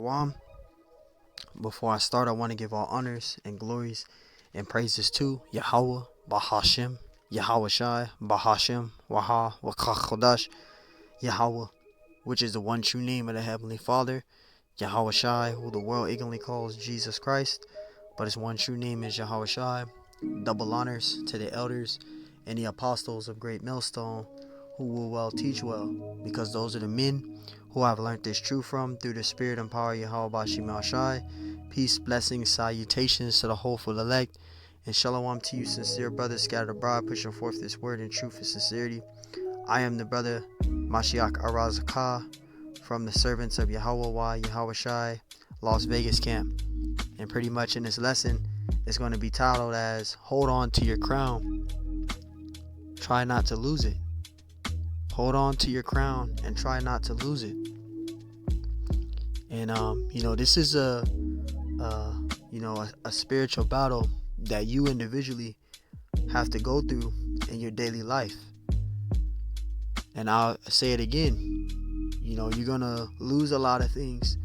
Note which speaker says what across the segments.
Speaker 1: Wam. Before I start, I want to give all honors and glories and praises to Yahweh, Bahashem, Yahweh Shai, Bahashem, Waha, Wakachodash, Yahweh, which is the one true name of the Heavenly Father, Yahweh Shai, who the world ignorantly calls Jesus Christ, but his one true name is Yahweh Shai. Double honors to the elders and the apostles of Great Millstone, who will well teach well, because those are the men who I've learned this truth from through the spirit and power of Yahweh Bashim Shai. Peace, blessings, salutations to the hopeful elect, and shalom to you, sincere brothers scattered abroad, pushing forth this word in truth and sincerity. I am the brother Mashiach Arazakah from the servants of Yahweh Yahweh Shai, Las Vegas camp. And pretty much in this lesson, it's going to be titled as Hold On to Your Crown. Try not to lose it. Hold on to your crown and try not to lose it. And this is a spiritual battle that you individually have to go through in your daily life. And I'll say it again. You're gonna lose a lot of things.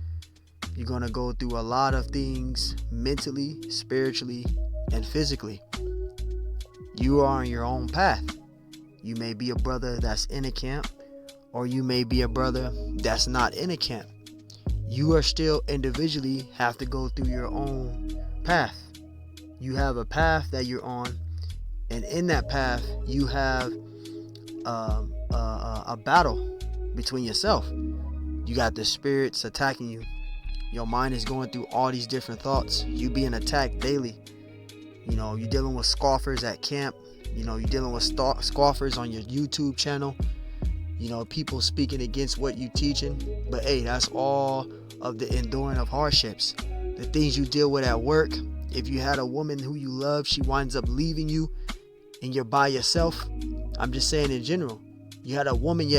Speaker 1: You're gonna go through a lot of things mentally, spiritually, and physically. You are on your own path. You may be a brother that's in a camp, or you may be a brother that's not in a camp. You are still individually have to go through your own path. You have a path that you're on, and in that path you have a battle between yourself. You got the spirits attacking you. Your mind is going through all these different thoughts. You being attacked daily. You're dealing with scoffers at camp. You're dealing with scoffers on your YouTube channel. People speaking against what you teaching. But hey, that's all of the enduring of hardships. The things you deal with at work. If you had a woman who you love, she winds up leaving you and you're by yourself. I'm just saying in general. You had a woman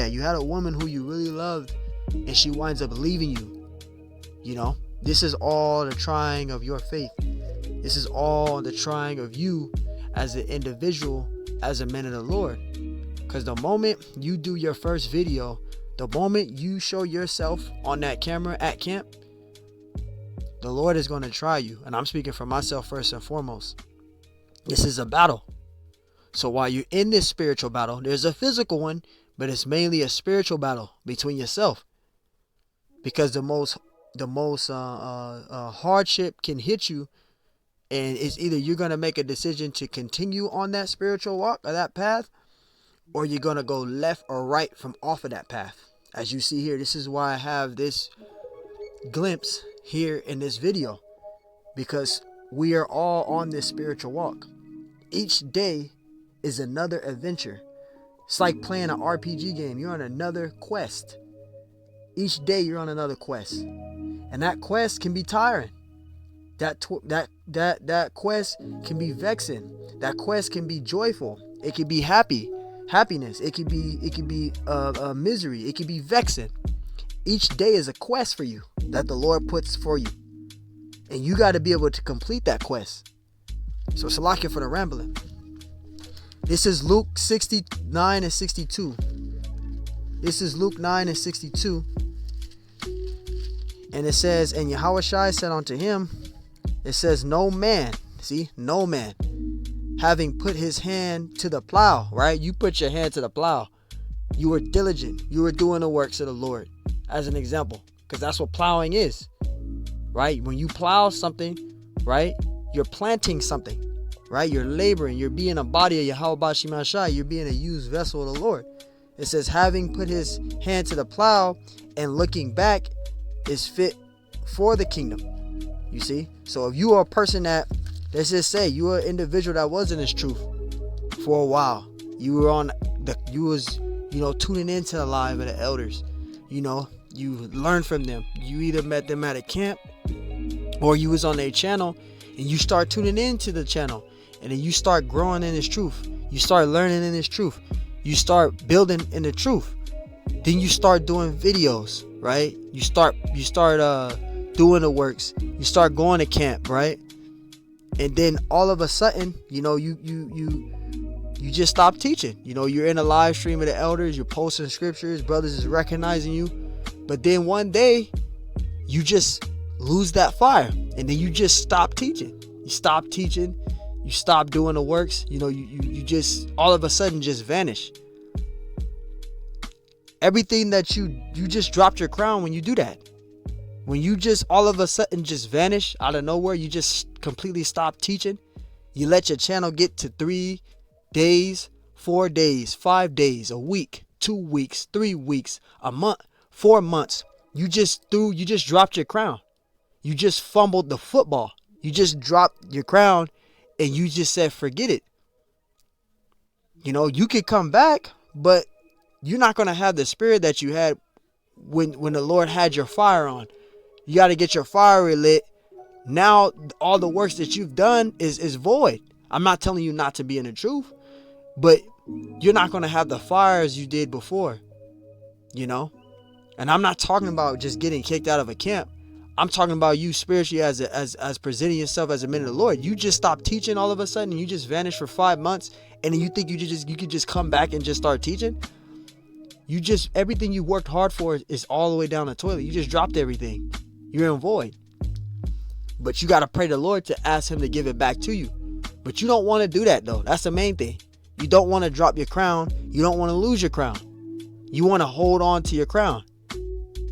Speaker 1: who you really loved and she winds up leaving you. This is all the trying of your faith. This is all the trying of you as an individual, as a man of the Lord. Because the moment you do your first video, the moment you show yourself on that camera at camp, the Lord is going to try you. And I'm speaking for myself first and foremost. This is a battle. So while you're in this spiritual battle, there's a physical one, but it's mainly a spiritual battle between yourself. Because the most hardship can hit you, and it's either you're going to make a decision to continue on that spiritual walk or that path, or you're going to go left or right from off of that path. As you see here, this is why I have this glimpse here in this video, because we are all on this spiritual walk. Each day is another adventure. It's like playing an RPG game. You're on another quest. Each day you're on another quest. And that quest can be tiring. That quest can be vexing. That quest can be joyful. It can be happiness. It can be misery. It can be vexing. Each day is a quest for you that the Lord puts for you, and you got to be able to complete that quest. So Salakia for the rambling. This is Luke 69 and 62. This is Luke 9 and 62. And it says, and Yahweh Shai said unto him, it says, no man, having put his hand to the plow, right? You put your hand to the plow. You were diligent. You were doing the works of the Lord, as an example, because that's what plowing is, right? When you plow something, right, you're planting something, right? You're laboring. You're being a body of Yahweh Bashim Shai. You're being a used vessel of the Lord. It says, having put his hand to the plow and looking back is fit for the kingdom. You see? So if you are a person that, let's just say you are an individual that was in this truth for a while, you was tuning into the live of the elders, you learned from them. You either met them at a camp or you was on their channel, and you start tuning into the channel, and then you start growing in this truth. You start learning in this truth. You start building in the truth. Then you start doing videos, right? You start doing the works. You start going to camp, right? And then all of a sudden, you just stop teaching. You're in a live stream of the elders. You're posting scriptures. Brothers is recognizing you. But then one day, you just lose that fire, and then you just stop teaching. You stop teaching, you stop doing the works, you just all of a sudden just vanish. Everything that you just dropped your crown when you do that. When you just all of a sudden just vanish out of nowhere, you just completely stop teaching. You let your channel get to 3 days, 4 days, 5 days, a week, 2 weeks, 3 weeks, a month, 4 months. You just dropped your crown. You just fumbled the football. You just dropped your crown and you just said, forget it. You could come back, but you're not going to have the spirit that you had when the Lord had your fire on. You got to get your fire relit. Now, all the works that you've done is void. I'm not telling you not to be in the truth, but you're not going to have the fire as you did before, And I'm not talking about just getting kicked out of a camp. I'm talking about you spiritually as presenting yourself as a man of the Lord. You just stop teaching all of a sudden, and you just vanish for 5 months, and then you think you could just come back and just start teaching. Everything you worked hard for is all the way down the toilet. You just dropped everything. You're in void. But you got to pray to the Lord to ask him to give it back to you. But you don't want to do that, though. That's the main thing. You don't want to drop your crown. You don't want to lose your crown. You want to hold on to your crown.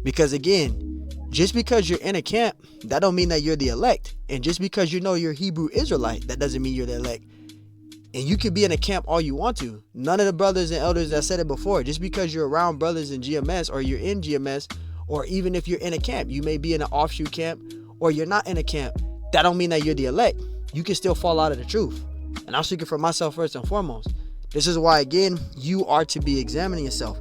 Speaker 1: Because again, just because you're in a camp, that don't mean that you're the elect. And just because you're Hebrew Israelite, that doesn't mean you're the elect. And you can be in a camp all you want to. None of the brothers and elders that said it before, just because you're around brothers in GMS or you're in GMS, or even if you're in a camp, you may be in an offshoot camp or you're not in a camp, that don't mean that you're the elect. You can still fall out of the truth. And I'm speaking for myself first and foremost. This is why, again, you are to be examining yourself.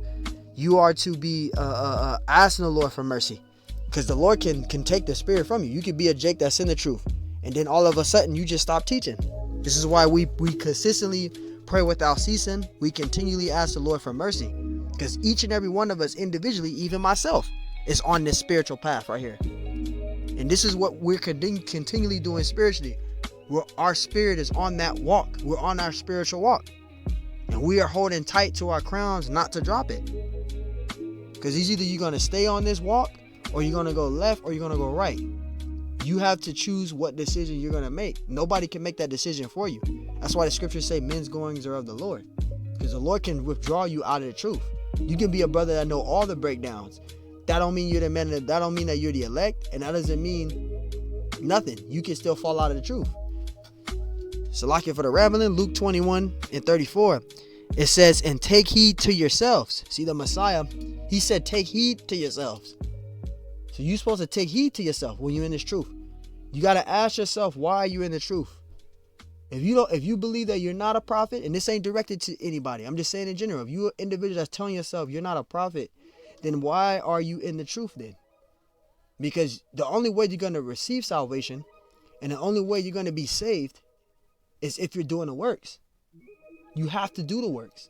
Speaker 1: You are to be asking the Lord for mercy. Because the Lord can take the spirit from you. You could be a Jake that's in the truth. And then all of a sudden, you just stop teaching. This is why we consistently pray without ceasing. We continually ask the Lord for mercy. Because each and every one of us individually, even myself, is on this spiritual path right here. And this is what we're continually doing spiritually. Our spirit is on that walk. We're on our spiritual walk. And we are holding tight to our crowns not to drop it. Because it's either you're going to stay on this walk, or you're going to go left, or you're going to go right. You have to choose what decision you're going to make. Nobody can make that decision for you. That's why the scriptures say men's goings are of the Lord. Because the Lord can withdraw you out of the truth. You can be a brother that know all the breakdowns. That don't mean you're the man. That don't mean that you're the elect. And that doesn't mean nothing. You can still fall out of the truth. Salakia for the rambling. Luke 21:34. It says, and take heed to yourselves. See, the Messiah, he said, take heed to yourselves. So you're supposed to take heed to yourself when you're in this truth. You got to ask yourself, why are you in the truth? If you believe that you're not a prophet, and this ain't directed to anybody, I'm just saying in general, if you're an individual that's telling yourself you're not a prophet, then why are you in the truth then? Because the only way you're going to receive salvation, and the only way you're going to be saved, is if you're doing the works. You have to do the works.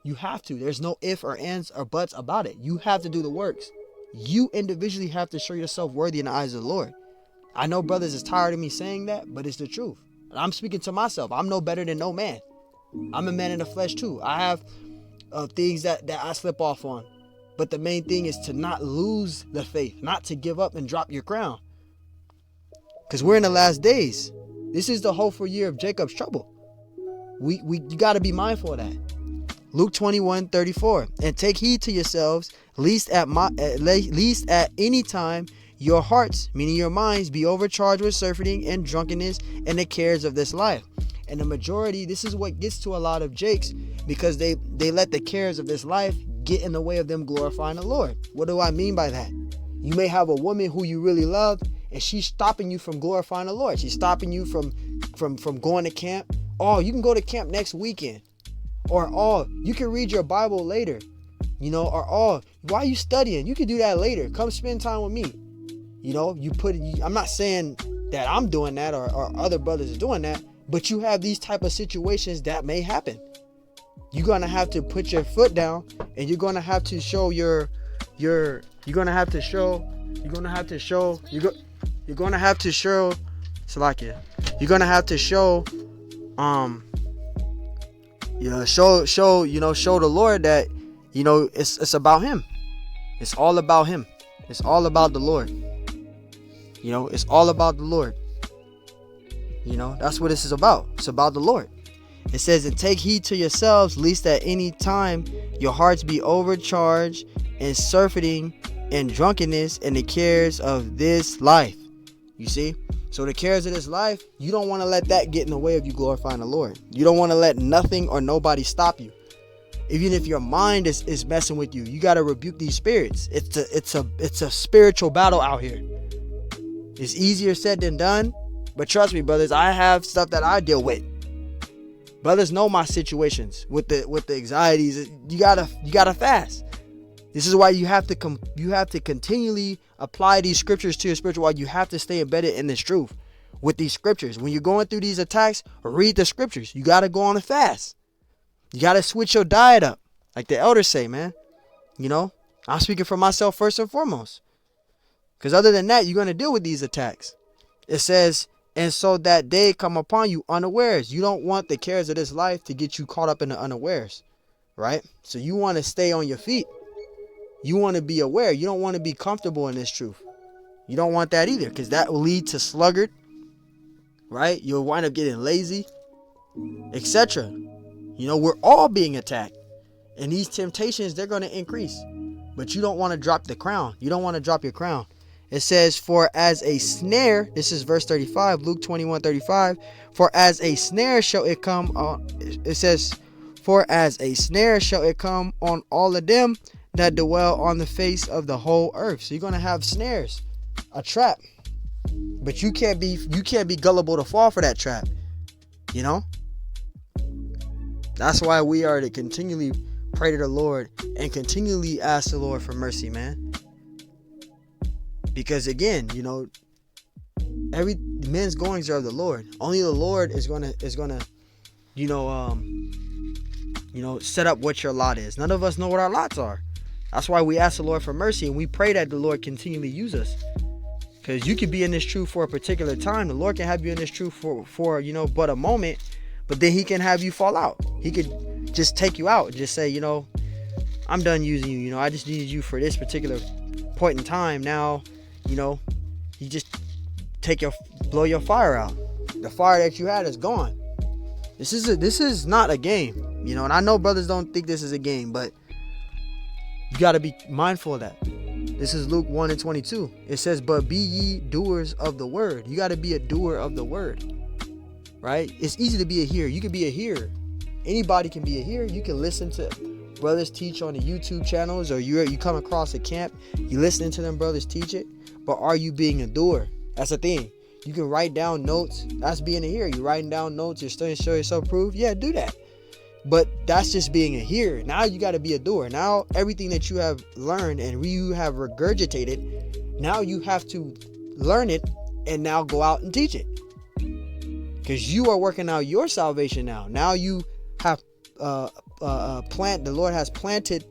Speaker 1: You have to. There's no if or ands or buts about it. You have to do the works. You individually have to show yourself worthy in the eyes of the Lord. I know brothers is tired of me saying that, but it's the truth. And I'm speaking to myself. I'm no better than no man. I'm a man in the flesh too. I have things that I slip off on. But the main thing is to not lose the faith, not to give up and drop your crown. Because we're in the last days. This is the hopeful year of Jacob's trouble. You got to be mindful of that. Luke 21:34. And take heed to yourselves, least at any time your hearts, meaning your minds, be overcharged with surfeiting and drunkenness and the cares of this life. And the majority, this is what gets to a lot of Jakes, because they let the cares of this life get in the way of them glorifying the Lord. What do I mean by that? You may have a woman who you really love, and she's stopping you from glorifying the Lord. She's stopping you from going to camp. Oh, you can go to camp next weekend. Or, oh, you can read your Bible later. Or, oh, why are you studying? You can do that later. Come spend time with me. I'm not saying that I'm doing that or other brothers are doing that, but you have these type of situations that may happen. You're going to have to put your foot down, and you're going to have to show you're going to have to show Salakia. You're going to have to show show the Lord that, it's about him. It's all about him. It's all about the Lord. It's all about the Lord. That's what this is about. It's about the Lord. It says, and take heed to yourselves, lest at any time your hearts be overcharged in surfeiting and drunkenness and the cares of this life. You see? So the cares of this life, you don't want to let that get in the way of you glorifying the Lord. You don't want to let nothing or nobody stop you. Even if your mind is messing with you, you got to rebuke these spirits. It's a spiritual battle out here. It's easier said than done, but trust me, brothers, I have stuff that I deal with. Brothers know my situations with the anxieties. You gotta fast. This is why you have to continually apply these scriptures to your spiritual life. You have to stay embedded in this truth with these scriptures. When you're going through these attacks, read the scriptures. You gotta go on a fast. You gotta switch your diet up, like the elders say, man. I'm speaking for myself first and foremost, because other than that, you're gonna deal with these attacks. It says, and so that day come upon you unawares. You don't want the cares of this life to get you caught up in the unawares, right? So you want to stay on your feet. You want to be aware. You don't want to be comfortable in this truth. You don't want that either, because that will lead to sluggard, right? You'll wind up getting lazy, etc. We're all being attacked, and these temptations, they're going to increase, but you don't want to drop the crown. You don't want to drop your crown. It says, for as a snare, this is verse 35, Luke 21:35. For as a snare shall it come on, it says, for as a snare shall it come on all of them that dwell on the face of the whole earth. So you're going to have snares, a trap, but you can't be gullible to fall for that trap. That's why we are to continually pray to the Lord and continually ask the Lord for mercy, man. Because again, every men's goings are of the Lord. Only the Lord is gonna set up what your lot is. None of us know what our lots are. That's why we ask the Lord for mercy, and we pray that the Lord continually use us. Because you could be in this truth for a particular time. The Lord can have you in this truth for but a moment, but then He can have you fall out. He could just take you out and just say, I'm done using you. I just needed you for this particular point in time. Now, you just blow your fire out. The fire that you had is gone. This is not a game, and I know brothers don't think this is a game, but you got to be mindful of that. This is Luke 1:22. It says, but be ye doers of the word. You got to be a doer of the word, right? It's easy to be a hearer. You can be a hearer. Anybody can be a hearer. You can listen to brothers teach on the YouTube channels, or you come across a camp, you listening to them brothers teach it, but are you being a doer? That's the thing. You can write down notes. That's being a hearer. You're writing down notes. You're studying, show yourself proof. Yeah, do that. But that's just being a hearer. Now you got to be a doer. Now everything that you have learned and you have regurgitated, now you have to learn it and now go out and teach it. Because you are working out your salvation now. Now you have the Lord has planted,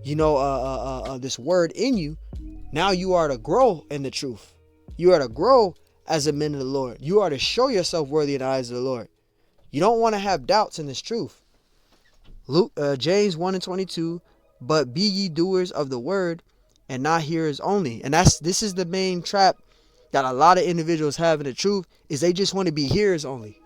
Speaker 1: this word in you. Now you are to grow in the truth. You are to grow as a man of the Lord. You are to show yourself worthy in the eyes of the Lord. You don't want to have doubts in this truth. James 1:22, but be ye doers of the word and not hearers only. And this is the main trap that a lot of individuals have in the truth, is they just want to be hearers only.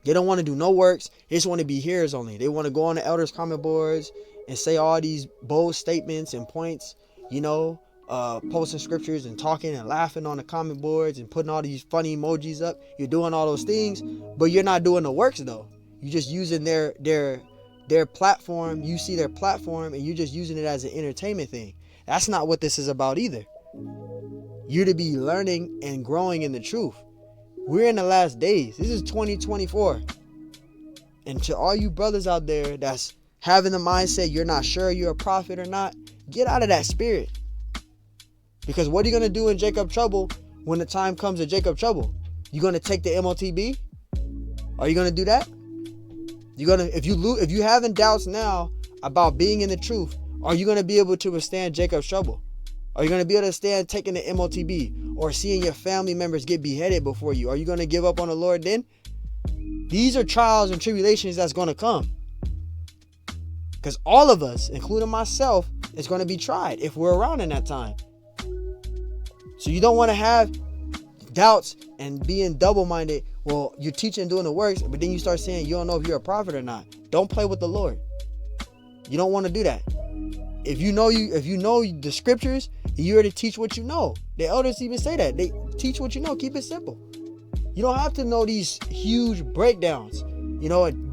Speaker 1: They don't want to do no works. They just want to be hearers only. They want to go on the elders' comment boards and say all these bold statements and points, posting scriptures and talking and laughing on the comment boards and putting all these funny emojis up. You're doing all those things, but you're not doing the works though. You're just using their platform. You see their platform and you're just using it as an entertainment thing. That's not what this is about either. You're to be learning and growing in the truth. We're in the last days. This is 2024. And to all you brothers out there that's having the mindset you're not sure you're a prophet or not, get out of that spirit. Because what are you going to do in Jacob trouble when the time comes to Jacob trouble? You going to take the MOTB? Are you going to do that? If you having doubts now about being in the truth, are you going to be able to withstand Jacob's trouble? Are you going to be able to stand taking the MOTB or seeing your family members get beheaded before you? Are you going to give up on the Lord then? These are trials and tribulations that's going to come. Because all of us, including myself, is going to be tried if we're around in that time. So you don't want to have doubts and being double-minded. Well, you're teaching and doing the works, but then you start saying you don't know if you're a prophet or not. Don't play with the Lord. You don't want to do that. If you know the scriptures, you already teach what you know. The elders even say that. They teach what you know. Keep it simple. You don't have to know these huge breakdowns.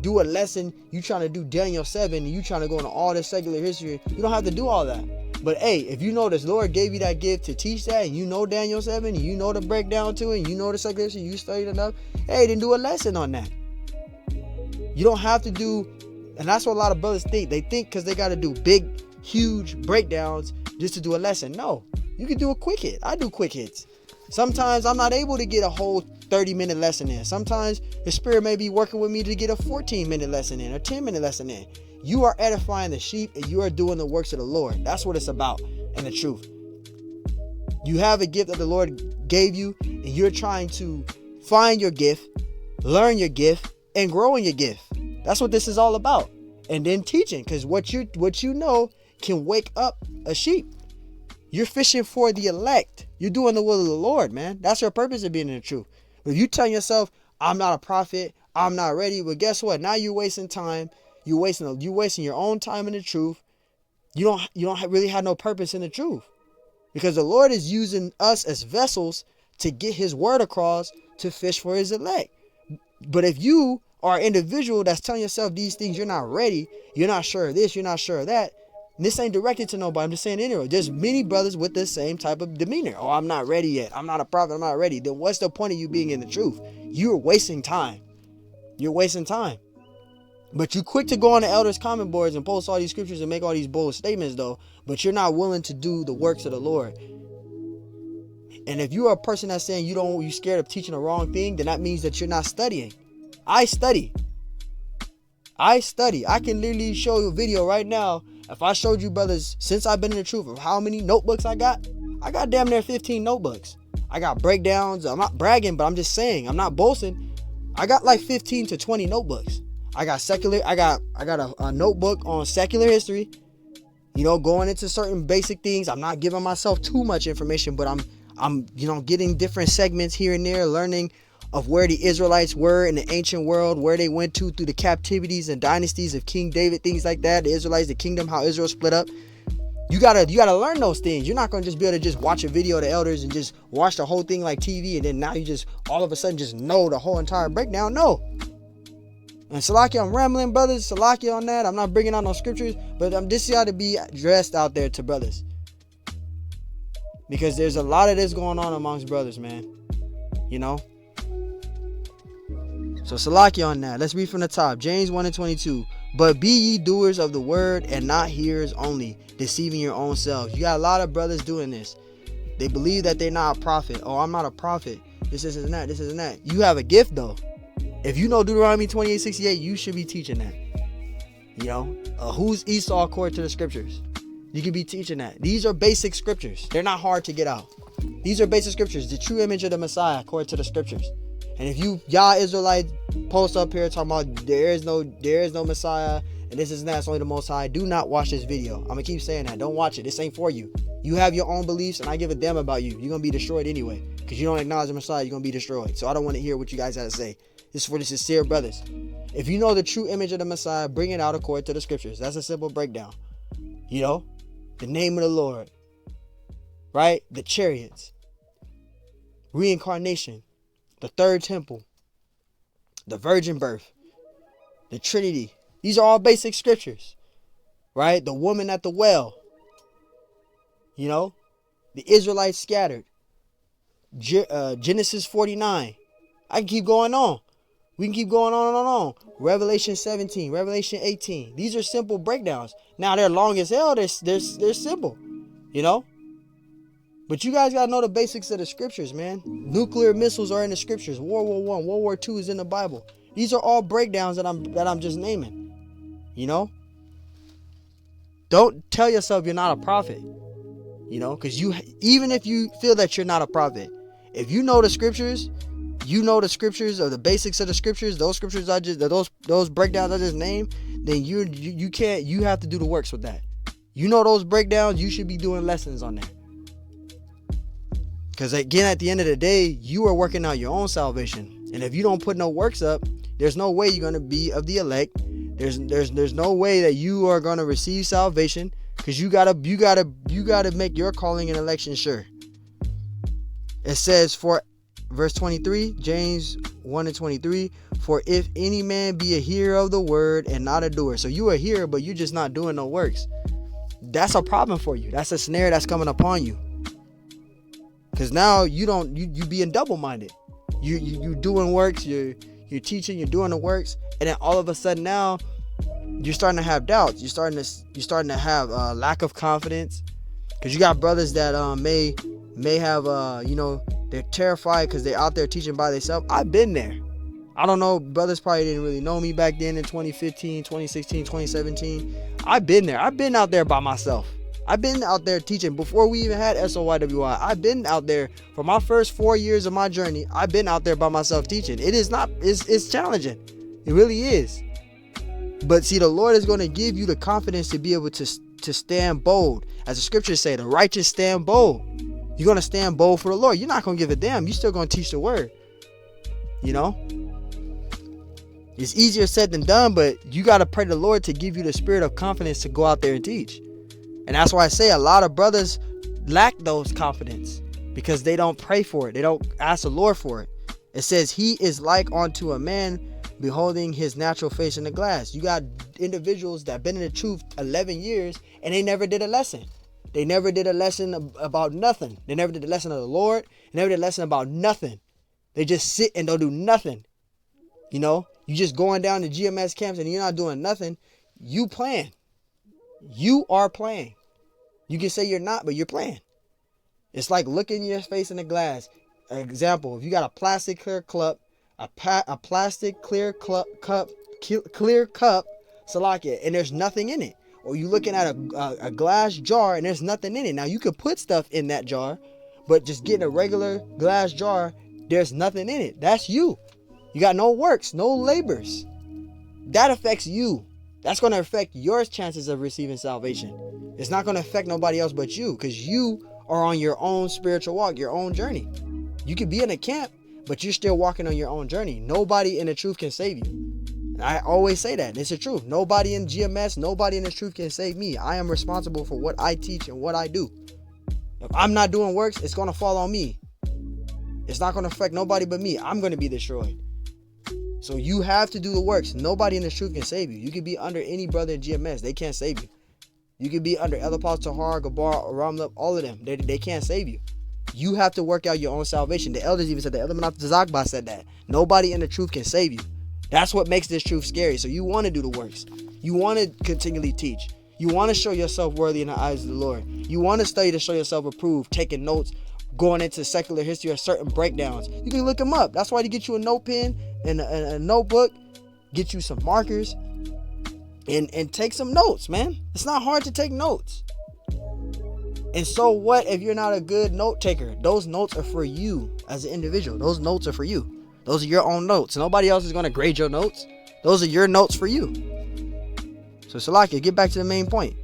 Speaker 1: Do a lesson. You trying to do Daniel 7 and you trying to go into all this secular history. You don't have to do all that. But hey, if you know this Lord gave you that gift to teach that, and you know Daniel 7, and you know the breakdown to it, and you know the secular history, you studied enough, hey, then do a lesson on that. You don't have to do, and that's what a lot of brothers think. They think because they got to do big, huge breakdowns just to do a lesson. No, you can do a quick hit. I do quick hits. Sometimes I'm not able to get a whole 30-minute lesson in. Sometimes the Spirit may be working with me to get a 14-minute lesson in or 10-minute lesson in. You are edifying the sheep and you are doing the works of the Lord. That's what it's about and the truth. You have a gift that the Lord gave you and you're trying to find your gift, learn your gift, and grow in your gift. That's what this is all about. And then teaching, because what you know can wake up a sheep. You're fishing for the elect. You're doing the will of the Lord, man. That's your purpose of being in the truth. But if you tell yourself, I'm not a prophet, I'm not ready, well, guess what? Now you're wasting time. You're wasting your own time in the truth. You don't really have no purpose in the truth. Because the Lord is using us as vessels to get his word across to fish for his elect. But if you are an individual that's telling yourself these things, you're not ready, you're not sure of this, you're not sure of that, this ain't directed to nobody. I'm just saying anyway. There's many brothers with the same type of demeanor. Oh, I'm not ready yet. I'm not a prophet. I'm not ready. Then what's the point of you being in the truth? You're wasting time. You're wasting time. But you quick to go on the elders' comment boards and post all these scriptures and make all these bold statements though. But you're not willing to do the works of the Lord. And if you are a person that's saying you're scared of teaching the wrong thing, then that means that you're not studying. I study. I can literally show you a video right now. If I showed you brothers, since I've been in the truth, of how many notebooks I got damn near 15 notebooks. I got breakdowns. I'm not bragging, but I'm just saying, I'm not boasting. I got like 15 to 20 notebooks. I got a notebook on secular history, going into certain basic things. I'm not giving myself too much information, but I'm getting different segments here and there, learning of where the Israelites were in the ancient world, where they went through the captivities and dynasties of King David, things like that. The Israelites, the kingdom, how Israel split up. You gotta learn those things. You're not gonna just be able to just watch a video of the elders and just watch the whole thing like TV, and then now you just all of a sudden just know the whole entire breakdown. No. And Salakia, I'm rambling, brothers. Salakia on that. I'm not bringing out no scriptures, but this got to be addressed out there to brothers, because there's a lot of this going on amongst brothers, man. So Salakia on that. Let's read from the top. James 1:22. But be ye doers of the word and not hearers only, deceiving your own selves. You got a lot of brothers doing this. They believe that they're not a prophet. Oh, I'm not a prophet. This and that. This and that. You have a gift though. If you know Deuteronomy 28:68, you should be teaching that. Who's Esau according to the scriptures? You can be teaching that. These are basic scriptures. They're not hard to get out. These are basic scriptures. The true image of the Messiah according to the scriptures. And if y'all Israelites post up here talking about there is no Messiah and this is that, it's only the Most High, do not watch this video. I'm gonna keep saying that. Don't watch it. This ain't for you. You have your own beliefs, and I give a damn about you. You're gonna be destroyed anyway, because you don't acknowledge the Messiah. You're gonna be destroyed. So I don't want to hear what you guys have to say. This is for the sincere brothers. If you know the true image of the Messiah, bring it out according to the scriptures. That's a simple breakdown. The name of the Lord, right? The chariots, reincarnation, the third temple, the virgin birth, the Trinity. These are all basic scriptures, right? The woman at the well, the Israelites scattered, Genesis 49. I can keep going on. We can keep going on and on. Revelation 17, Revelation 18. These are simple breakdowns. Now they're long as hell. They're simple, But you guys gotta know the basics of the scriptures, man. Nuclear missiles are in the scriptures. World War I, World War II is in the Bible. These are all breakdowns that I'm just naming. Don't tell yourself you're not a prophet. Because even if you feel that you're not a prophet, if you know the scriptures, of the basics of the scriptures, those scriptures those breakdowns I just named, then you have to do the works with that. Those breakdowns, you should be doing lessons on that. Because again, at the end of the day, you are working out your own salvation. And if you don't put no works up, there's no way you're going to be of the elect. There's no way that you are going to receive salvation, because you gotta make your calling and election sure. It says, for verse 23, James 1:23, for if any man be a hearer of the word and not a doer. So you are a hearer, but you're just not doing no works. That's a problem for you. That's a snare that's coming upon you. Because now you being double-minded. You doing works, you're teaching, you're doing the works, and then all of a sudden now you're starting to have doubts. You're starting to have lack of confidence, because you got brothers that may have they're terrified because they're out there teaching by themselves. I've been there. I don't know, brothers probably didn't really know me back then in 2015, 2016, 2017. I've been there. I've been out there by myself. I've been out there teaching before we even had SOYWI. I've been out there for my first 4 years of my journey. I've been out there by myself teaching. It's challenging. It really is. But see, the Lord is going to give you the confidence to be able to stand bold. As the scriptures say, the righteous stand bold. You're going to stand bold for the Lord. You're not going to give a damn. You're still going to teach the word. You know? It's easier said than done, but you got to pray to the Lord to give you the spirit of confidence to go out there and teach. And that's why I say a lot of brothers lack those confidence, because they don't pray for it. They don't ask the Lord for it. It says he is like unto a man beholding his natural face in the glass. You got individuals that been in the truth 11 years and they never did a lesson. They never did a lesson about nothing. They never did a lesson of the Lord. They never did a lesson about nothing. They just sit and don't do nothing. You know, you just going down to GMS camps and you're not doing nothing. You playing. You are playing. You can say you're not, but you're playing. It's like looking your face in the glass. An example, if you got a plastic clear cup, a plastic clear cup, Salakia, and there's nothing in it. Or you looking at a glass jar and there's nothing in it. Now you could put stuff in that jar, but just getting a regular glass jar, there's nothing in it. That's you. You got no works, no labors. That affects you. That's going to affect your chances of receiving salvation. It's not going to affect nobody else but you, because you are on your own spiritual walk, your own journey. You could be in a camp, but you're still walking on your own journey. Nobody in the truth can save you. I always say that. It's the truth. Nobody in GMS, nobody in the truth can save me. I am responsible for what I teach and what I do. If I'm not doing works, it's going to fall on me. It's not going to affect nobody but me. I'm going to be destroyed. So you have to do the works. Nobody in the truth can save you. You can be under any brother in GMS. They can't save you. You can be under Elder Apostle Tahar, Gabar, Ramlap, all of them. They can't save you. You have to work out your own salvation. The elders even said that. Elder Menachem Tzadkba said that. Nobody in the truth can save you. That's what makes this truth scary. So you want to do the works. You want to continually teach. You want to show yourself worthy in the eyes of the Lord. You want to study to show yourself approved, taking notes, going into secular history or certain breakdowns. You can look them up. That's why they get you a note pen and a notebook, get you some markers, and take some notes, man. It's not hard to take notes. And so what if you're not a good note taker? Those notes are for you as an individual. Those notes are for you. Those are your own notes. Nobody else is going to grade your notes. Those are your notes for you. So Salakia, get back to the main point.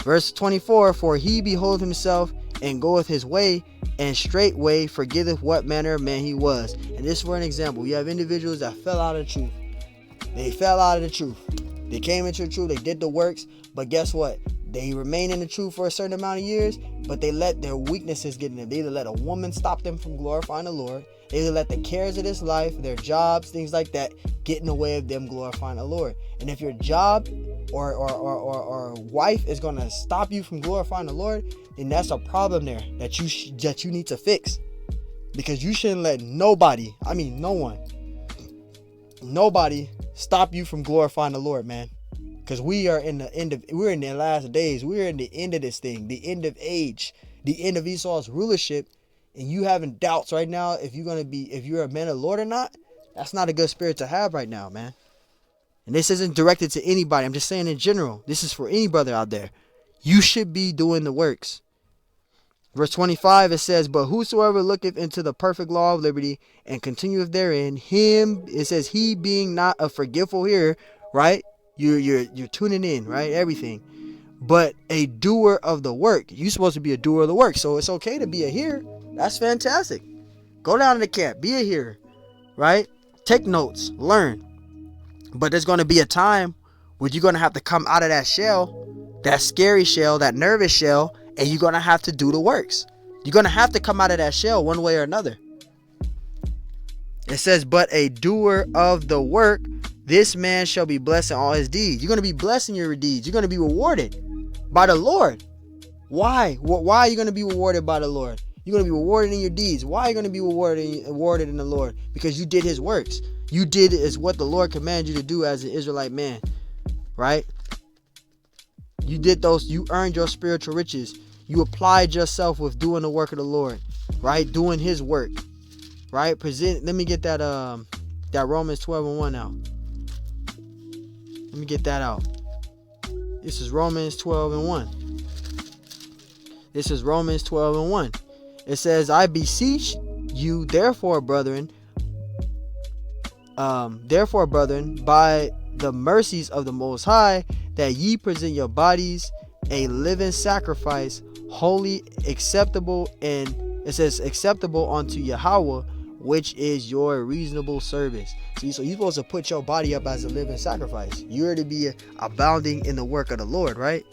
Speaker 1: Verse 24, for he beholdeth himself and goeth his way, and straightway forgetteth what manner of man he was. And this for an example. You have individuals that fell out of the truth. They fell out of the truth. They came into the truth. They did the works. But guess what? They remain in the truth for a certain amount of years, but they let their weaknesses get in them. They either let a woman stop them from glorifying the Lord. They either let the cares of this life, their jobs, things like that, get in the way of them glorifying the Lord. And if your job or wife is going to stop you from glorifying the Lord, then that's a problem there that you need to fix. Because you shouldn't let nobody, I mean no one, nobody stop you from glorifying the Lord, man. Because we're in the last days. We're in the end of this thing, the end of age, the end of Esau's rulership. And you having doubts right now if you're a man of the Lord or not. That's not a good spirit to have right now, man. And this isn't directed to anybody. I'm just saying in general. This is for any brother out there. You should be doing the works. Verse 25, it says, but whosoever looketh into the perfect law of liberty and continueth therein, him, it says, he being not a forgetful hearer, right? You're tuning in, right? Everything. But a doer of the work. You're supposed to be a doer of the work. So it's okay to be a hearer. That's fantastic. Go down to the camp. Be a hearer, right? Take notes. Learn. But there's going to be a time where you're going to have to come out of that shell, that scary shell, that nervous shell, and you're going to have to do the works. You're going to have to come out of that shell one way or another. It says, but a doer of the work, this man shall be blessed in all his deeds. You're going to be blessed in your deeds. You're going to be rewarded by the Lord. Why? Why are you going to be rewarded by the Lord? You're going to be rewarded in your deeds. Why are you going to be rewarded in the Lord? Because you did his works. You did as what the Lord commanded you to do as an Israelite man. Right? You did those. You earned your spiritual riches. You applied yourself with doing the work of the Lord. Right? Doing his work. Right? Let me get that Romans 12:1 out. Let me get that out. This is Romans 12:1. This is Romans 12:1. It says, I beseech you, therefore, brethren, by the mercies of the Most High, that ye present your bodies a living sacrifice, holy, acceptable, and it says acceptable unto Yahweh, which is your reasonable service. See, so you're supposed to put your body up as a living sacrifice. You're to be abounding in the work of the Lord, right?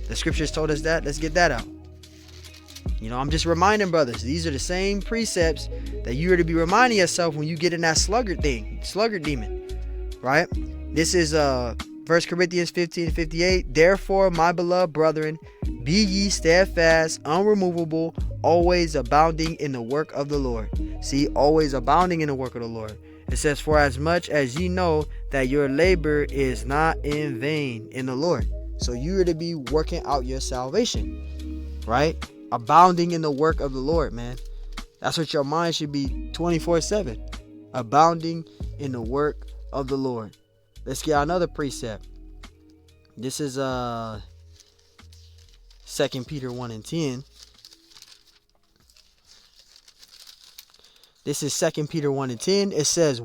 Speaker 1: The scriptures told us that. Let's get that out. You know, I'm just reminding brothers, these are the same precepts that you are to be reminding yourself when you get in that sluggard demon, right? This is 1 Corinthians 15:58. Therefore, my beloved brethren, be ye steadfast, unremovable, always abounding in the work of the Lord. See, always abounding in the work of the Lord. It says, for as much as ye know that your labor is not in vain in the Lord. So you are to be working out your salvation, right? Abounding in the work of the Lord, man. That's what your mind should be 24/7. Abounding in the work of the Lord. Let's get another precept. This is 2 Peter 1:10. This is 2 Peter 1:10. It says,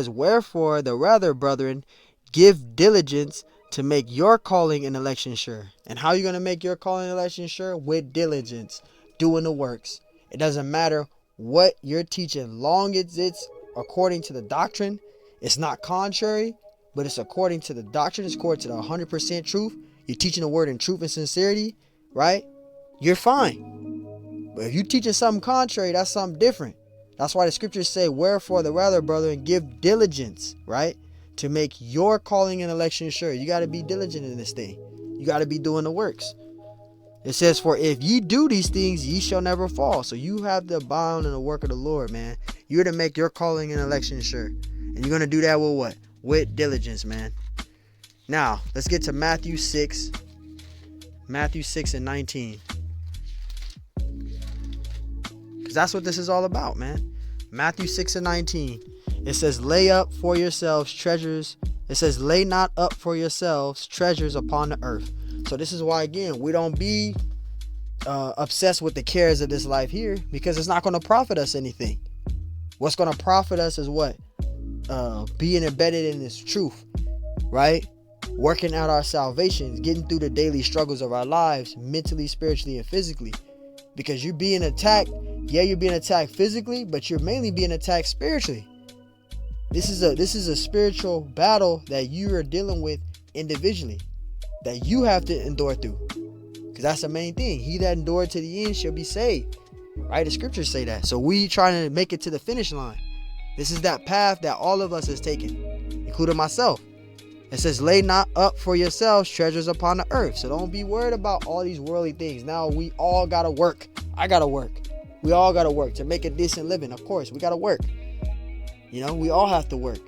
Speaker 1: wherefore the rather, brethren, give diligence to make your calling and election sure. And how are you going to make your calling and election sure? With diligence, doing the works. It doesn't matter what you're teaching, long as it's according to the doctrine. It's not contrary, but it's according to the doctrine. It's according to the 100% truth. You're teaching the word in truth and sincerity, right? You're fine. But if you're teaching something contrary, that's something different. That's why the scriptures say, wherefore the rather, brethren, give diligence, right? To make your calling and election sure. You got to be diligent in this thing. You got to be doing the works. It says, for if ye do these things, ye shall never fall. So you have to abound in the work of the Lord, man. You're to make your calling and election sure. And you're going to do that with what? With diligence, man. Now, let's get to Matthew 6. Matthew 6:19. Because that's what this is all about, man. Matthew 6:19. It says, lay up for yourselves treasures. It says, lay not up for yourselves treasures upon the earth. So this is why, again, we don't be obsessed with the cares of this life here, because it's not going to profit us anything. What's going to profit us is what? Being embedded in this truth, right? Working out our salvation, getting through the daily struggles of our lives, mentally, spiritually, and physically. Because you're being attacked. Yeah, you're being attacked physically, but you're mainly being attacked spiritually. This is a spiritual battle that you are dealing with individually, that you have to endure through. Because that's the main thing. He that endured to the end shall be saved. Right? The scriptures say that. So we trying to make it to the finish line. This is that path that all of us has taken, including myself. It says, lay not up for yourselves treasures upon the earth. So don't be worried about all these worldly things. Now we all got to work. I got to work. We all got to work to make a decent living. Of course, we got to work. You know, we all have to work,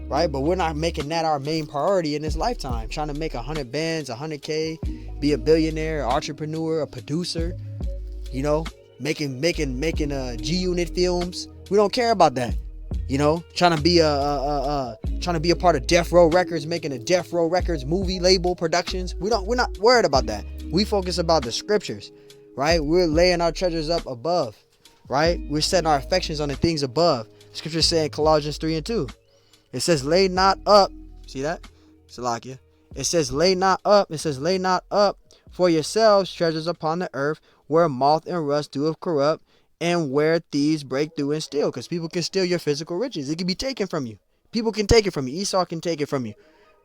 Speaker 1: right? But we're not making that our main priority in this lifetime. Trying to make 100 bands, 100K, be a billionaire, entrepreneur, a producer, you know, making G-Unit films. We don't care about that. You know, trying to be a part of Death Row Records, making a Death Row Records movie label productions. We're not worried about that. We focus about the scriptures, right? We're laying our treasures up above, right? We're setting our affections on the things above. Scripture saying Colossians 3:2. It says, lay not up. See that? Salakia. It says, lay not up. It says, lay not up for yourselves treasures upon the earth, where moth and rust doeth corrupt, and where thieves break through and steal. Because people can steal your physical riches. It can be taken from you. People can take it from you. Esau can take it from you,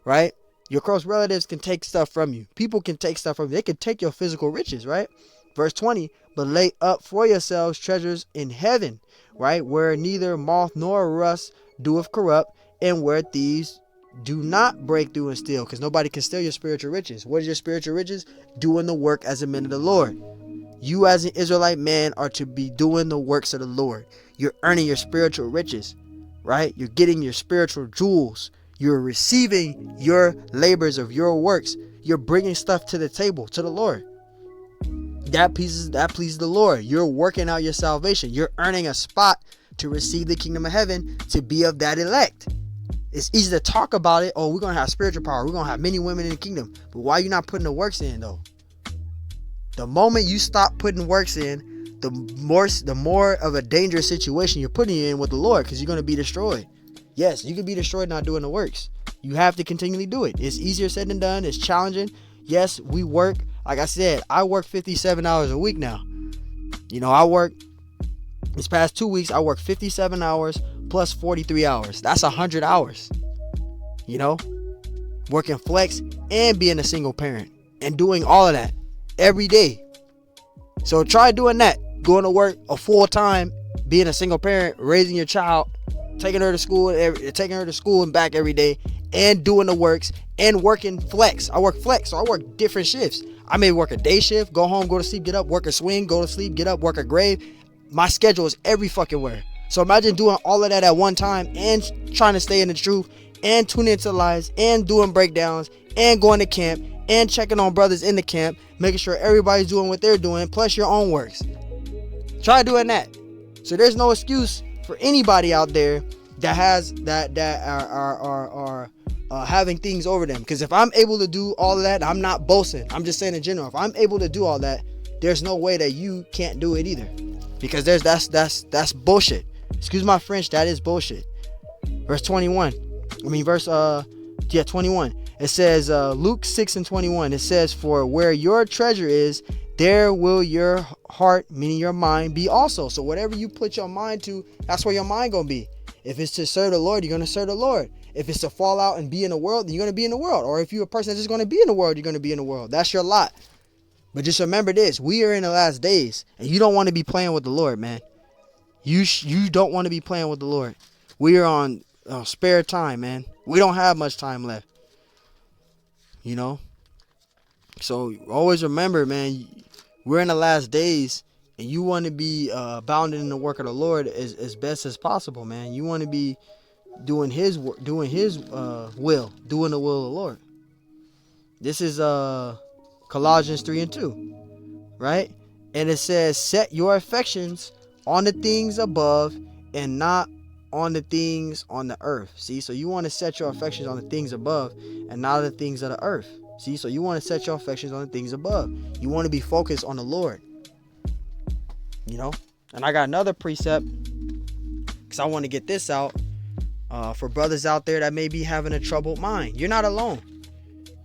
Speaker 1: right? Your close relatives can take stuff from you. People can take stuff from you. They can take your physical riches, right? Verse 20, but lay up for yourselves treasures in heaven, right? Where neither moth nor rust doeth corrupt, and where thieves do not break through and steal. Because nobody can steal your spiritual riches. What is your spiritual riches? Doing the work as a man of the Lord. You as an Israelite man are to be doing the works of the Lord. You're earning your spiritual riches, right? You're getting your spiritual jewels. You're receiving your labors of your works. You're bringing stuff to the table, to the Lord. That pleases the Lord. You're working out your salvation. You're earning a spot to receive the kingdom of heaven, to be of that elect. It's easy to talk about it. Oh, we're going to have spiritual power. We're going to have many women in the kingdom. But why are you not putting the works in, though? The moment you stop putting works in, the more of a dangerous situation you're putting in with the Lord, because you're going to be destroyed. Yes, you can be destroyed not doing the works. You have to continually do it. It's easier said than done. It's challenging. Yes, we work. Like I said, I work 57 hours a week now. You know, I work, this past 2 weeks, I work 57 hours plus 43 hours. That's 100 hours. You know, working flex and being a single parent and doing all of that every day. So try doing that. Going to work a full time, being a single parent, raising your child, taking her to school and back every day, and doing the works and working flex. I work flex, so I work different shifts. I may work a day shift, go home, go to sleep, get up, work a swing, go to sleep, get up, work a grave. My schedule is every fucking where. So imagine doing all of that at one time and trying to stay in the truth and tuning into lies and doing breakdowns and going to camp and checking on brothers in the camp, making sure everybody's doing what they're doing, plus your own works. Try doing that. So there's no excuse for anybody out there that has that are having things over them. Because if I'm able to do all of that, I'm not boasting. I'm just saying in general. If I'm able to do all that, there's no way that you can't do it either. Because that's bullshit. Excuse my French, that is bullshit. Verse 21. Verse 21. It says Luke 6:21. It says, for where your treasure is, there will your heart, meaning your mind, be also. So whatever you put your mind to, that's where your mind gonna be. If it's to serve the Lord, you're gonna serve the Lord. If it's to fall out and be in the world, then you're gonna be in the world. Or if you're a person that's just gonna be in the world, you're gonna be in the world. That's your lot. But just remember this: we are in the last days, and you don't want to be playing with the Lord, man. You don't want to be playing with the Lord. We are on spare time, man. We don't have much time left. You know. So always remember, man. We're in the last days, and you want to be bounded in the work of the Lord as best as possible, man. You want to be doing His work, doing His will, doing the will of the Lord. This is Colossians 3:2, right? And it says, set your affections on the things above and not on the things on the earth. See, so you want to set your affections on the things above and not on the things of the earth. See, so you want to set your affections on the things above. You want to be focused on the Lord. You know? And I got another precept, because I want to get this out for brothers out there that may be having a troubled mind. You're not alone.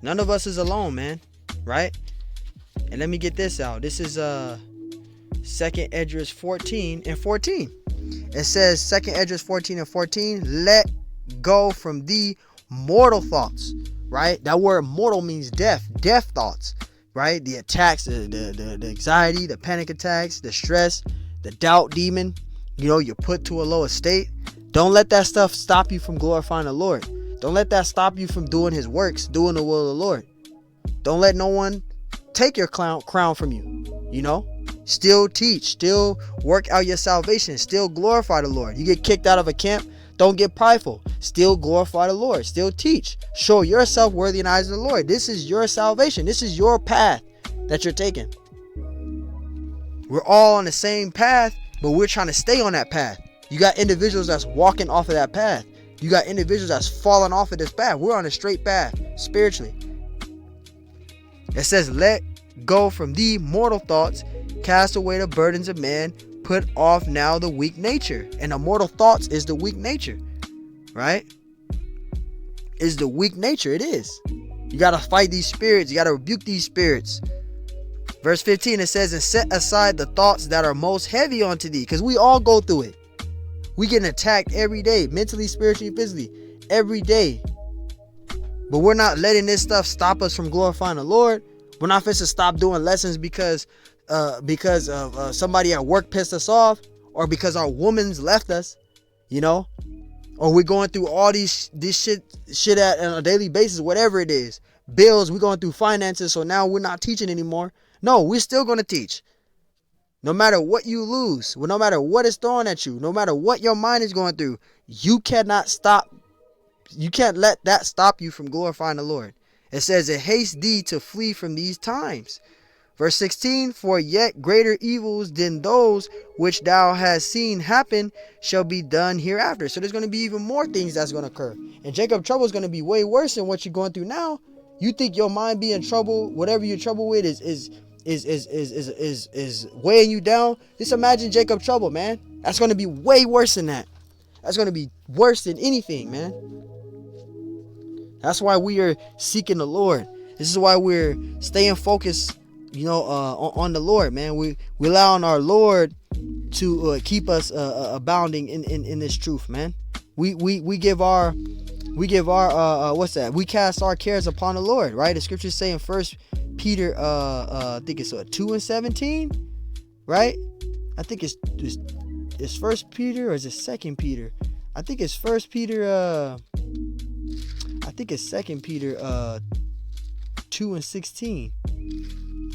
Speaker 1: None of us is alone, man. Right? And let me get this out. This is 2nd Esdras 14:14. It says 2nd Esdras 14:14. Let go from thee mortal thoughts. Right? That word mortal means death thoughts. Right? The attacks, the anxiety, the panic attacks, the stress, the doubt demon. You know, you're put to a lower state. Don't let that stuff stop you from glorifying the Lord. Don't let that stop you from doing His works, doing the will of the Lord. Don't let no one take your crown from you. You know, still teach, still work out your salvation, still glorify the Lord. You get kicked out of a camp, don't get prideful. Still glorify the Lord, still teach. Show yourself worthy in the eyes of the Lord. This is your salvation. This is your path that you're taking. We're all on the same path, but we're trying to stay on that path. You got individuals that's walking off of that path. You got individuals that's falling off of this path. We're on a straight path spiritually. It says, let go from thee mortal thoughts, cast away the burdens of man, put off now the weak nature. And the mortal thoughts is the weak nature, right? Is the weak nature. It is. You got to fight these spirits. You got to rebuke these spirits, Verse 15, it says, and set aside the thoughts that are most heavy unto thee. Because we all go through it. We getting attacked every day, mentally, spiritually, physically, every day. But we're not letting this stuff stop us from glorifying the Lord. We're not supposed to stop doing lessons because of somebody at work pissed us off, or because our woman's left us, you know, or we're going through all this shit on a daily basis, whatever it is. Bills, we're going through finances, so now we're not teaching anymore. No, we're still going to teach. No matter what you lose, no matter what is thrown at you, no matter what your mind is going through, you cannot stop. You can't let that stop you from glorifying the Lord. It says, it hastes thee to flee from these times. Verse 16, for yet greater evils than those which thou hast seen happen shall be done hereafter. So there's going to be even more things that's going to occur. And Jacob's trouble is going to be way worse than what you're going through now. You think your mind be in trouble, whatever you're trouble with is weighing you down. Just imagine Jacob's trouble, man. That's going to be way worse than that. That's going to be worse than anything, man. That's why we are seeking the Lord. This is why we're staying focused, you know, on the Lord, man. We allow on our Lord to keep us abounding in this truth, man. We give our what's that? We cast our cares upon the Lord, right? The scriptures say in 1 Peter, I think it's 2:17, right? I think it's 1 Peter or is it 2 Peter? I think it's 1 Peter. I think it's 2 Peter 2:16. I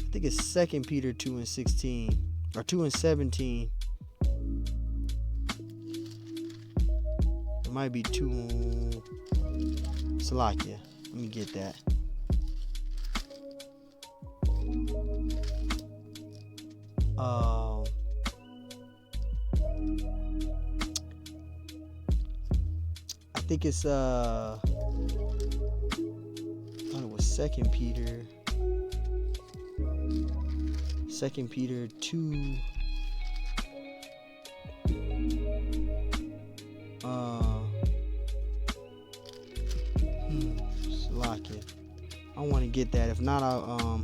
Speaker 1: think it's 2 Peter 2:16 or 2:17. It might be 2. Salakia. Let me get that. I think it's I thought it was 2 Peter. 2 Peter 2. Salakia. I want to get that. If not, I'll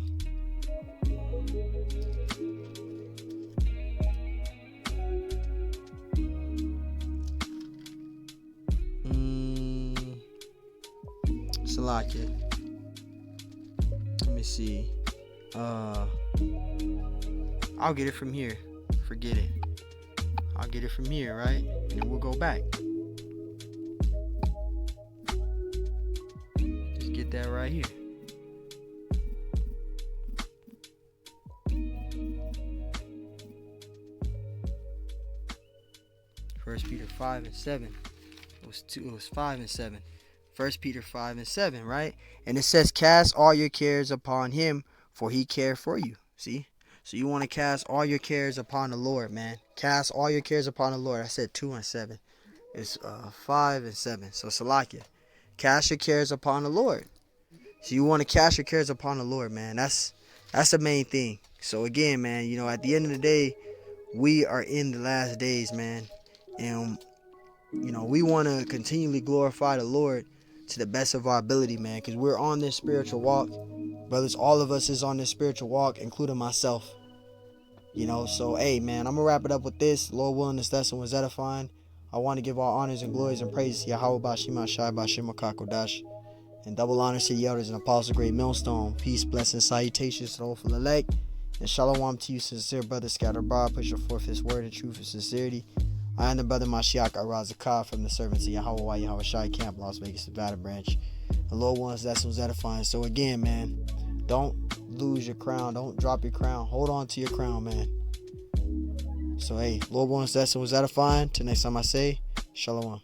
Speaker 1: Salakia. Let me see. I'll get it from here. Forget it. I'll get it from here, right? And then we'll go back. Just get that right here. First Peter 5:7. It was 5 and 7. 1 Peter 5:7, right? And it says, cast all your cares upon him, for he cared for you. See? So you want to cast all your cares upon the Lord, man. Cast all your cares upon the Lord. I said 2 and 7. It's 5 and 7. So Salakia. Cast your cares upon the Lord. So you want to cast your cares upon the Lord, man. That's the main thing. So again, man, you know, at the end of the day, we are in the last days, man. And, you know, we want to continually glorify the Lord to the best of our ability, man, because we're on this spiritual walk. Brothers, all of us is on this spiritual walk, including myself. You know, so, hey, man, I'm going to wrap it up with this. Lord willing, this lesson was edifying. I want to give all honors and glories and praises to Yahweh Bashima Shai Bashima Kakodash. And double honors to the elders and apostles, great millstone. Peace, blessings, salutations to the hopeful elect. And shalom to you, sincere brothers scattered abroad. Push forth his word in truth and sincerity. I am the brother Mashiach Arazakah from the servants of Yahweh Yahweh Shai Camp, Las Vegas, Nevada branch. The Lord wants that was edifying. So again, man, don't lose your crown. Don't drop your crown. Hold on to your crown, man. So hey, Lord wants that was edifying. Till next time I say, shalom.